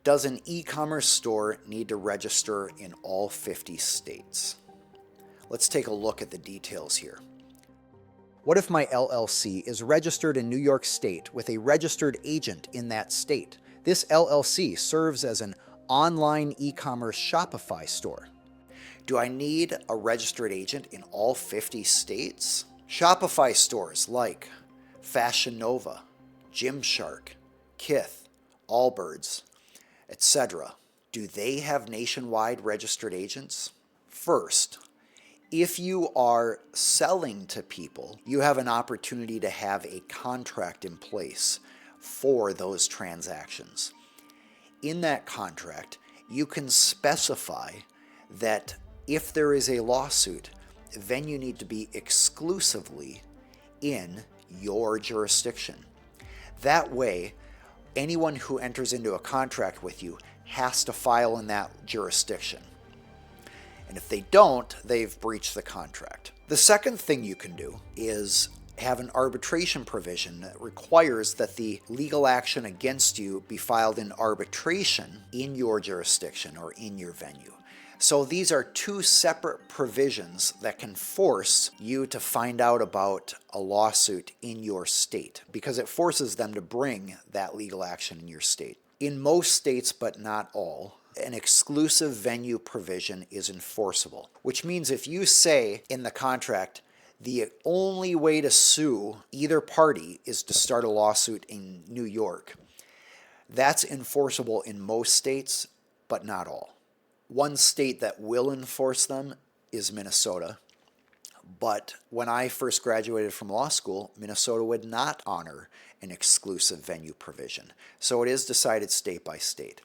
Does an e-commerce store need to register in all 50 states? Let's take a look at the details here. What if my LLC is registered in New York State with a registered agent in that state? This LLC serves as an online e-commerce Shopify store. Do I need a registered agent in all 50 states? Shopify stores like Fashion Nova, Gymshark, Kith, Allbirds, etc. Do they have nationwide registered agents? First, if you are selling to people, you have an opportunity to have a contract in place for those transactions. In that contract, you can specify that if there is a lawsuit, then you need to be exclusively in your jurisdiction. That way, anyone who enters into a contract with you has to file in that jurisdiction. And if they don't, they've breached the contract. The second thing you can do is have an arbitration provision that requires that the legal action against you be filed in arbitration in your jurisdiction or in your venue. So these are two separate provisions that can force you to find out about a lawsuit in your state because it forces them to bring that legal action in your state. In most states, but not all, an exclusive venue provision is enforceable, which means if you say in the contract, the only way to sue either party is to start a lawsuit in New York, that's enforceable in most states, but not all. One state that will enforce them is Minnesota. But when I first graduated from law school, Minnesota would not honor an exclusive venue provision. So it is decided state by state.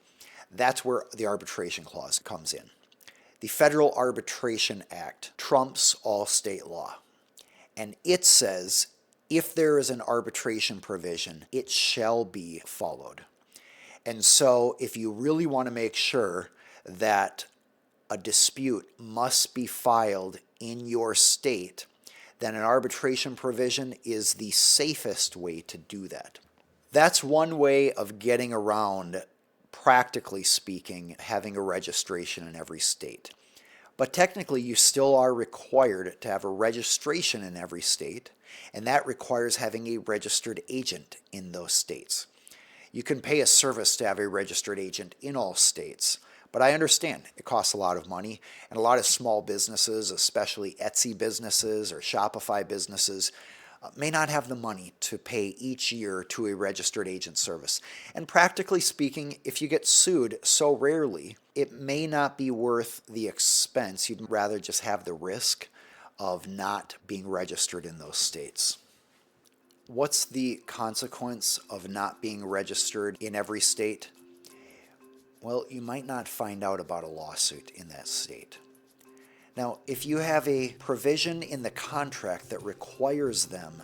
That's where the arbitration clause comes in. The Federal Arbitration Act trumps all state law. And it says if there is an arbitration provision, it shall be followed. And so if you really want to make sure that a dispute must be filed in your state, then an arbitration provision is the safest way to do that. That's one way of getting around, practically speaking, having a registration in every state. But technically, you still are required to have a registration in every state, and that requires having a registered agent in those states. You can pay a service to have a registered agent in all states, but I understand it costs a lot of money, and a lot of small businesses, especially Etsy businesses or Shopify businesses, may not have the money to pay each year to a registered agent service. And practically speaking, if you get sued so rarely, it may not be worth the expense. You'd rather just have the risk of not being registered in those states. What's the consequence of not being registered in every state? Well, you might not find out about a lawsuit in that state. Now, if you have a provision in the contract that requires them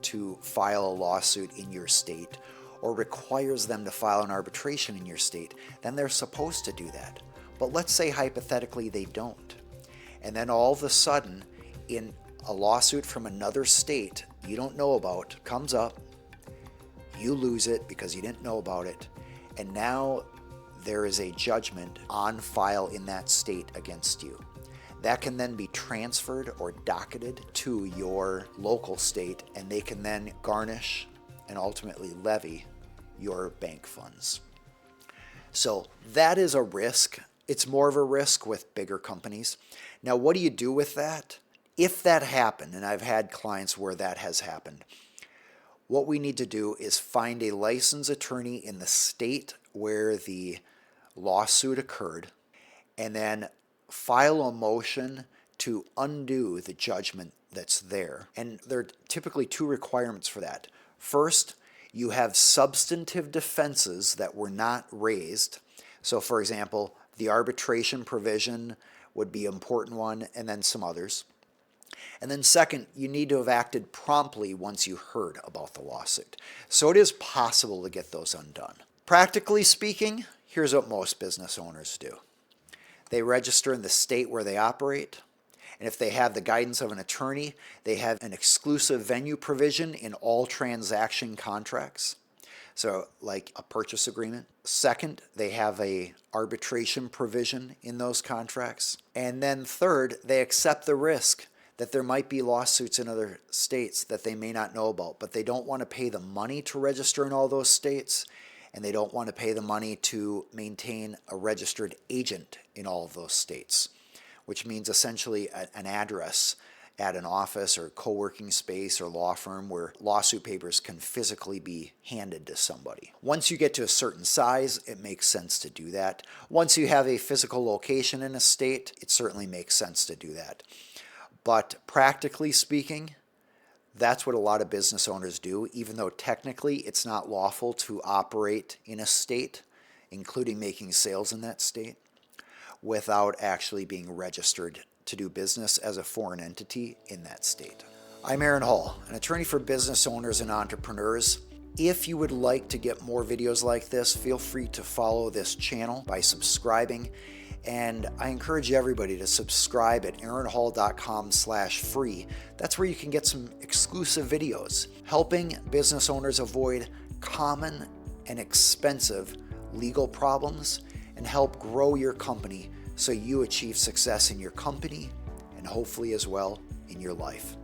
to file a lawsuit in your state or requires them to file an arbitration in your state, then they're supposed to do that. But let's say hypothetically they don't. And then all of a sudden, in a lawsuit from another state you don't know about comes up, you lose it because you didn't know about it, and now there is a judgment on file in that state against you. That can then be transferred or docketed to your local state, and they can then garnish and ultimately levy your bank funds. So that is a risk. It's more of a risk with bigger companies. Now, what do you do with that? If that happened, and I've had clients where that has happened, what we need to do is find a licensed attorney in the state where the lawsuit occurred, and then file a motion to undo the judgment that's there. And there are typically two requirements for that. First, you have substantive defenses that were not raised. So, for example, the arbitration provision would be an important one, and then some others. And then second, you need to have acted promptly once you heard about the lawsuit. So it is possible to get those undone. Practically speaking, here's what most business owners do. They register in the state where they operate, and if they have the guidance of an attorney, they have an exclusive venue provision in all transaction contracts. So like a purchase agreement. Second, they have a arbitration provision in those contracts. And then third, they accept the risk that there might be lawsuits in other states that they may not know about, but they don't want to pay the money to register in all those states, and they don't want to pay the money to maintain a registered agent in all of those states, which means essentially an address at an office or co-working space or law firm where lawsuit papers can physically be handed to somebody. Once you get to a certain size, it makes sense to do that. Once you have a physical location in a state, it certainly makes sense to do that. But practically speaking, that's what a lot of business owners do, even though technically it's not lawful to operate in a state, including making sales in that state, without actually being registered to do business as a foreign entity in that state. I'm Aaron Hall, an attorney for business owners and entrepreneurs. If you would like to get more videos like this, feel free to follow this channel by subscribing. And I encourage everybody to subscribe at aaronhall.com/free. That's where you can get some exclusive videos helping business owners avoid common and expensive legal problems and help grow your company so you achieve success in your company and hopefully as well in your life.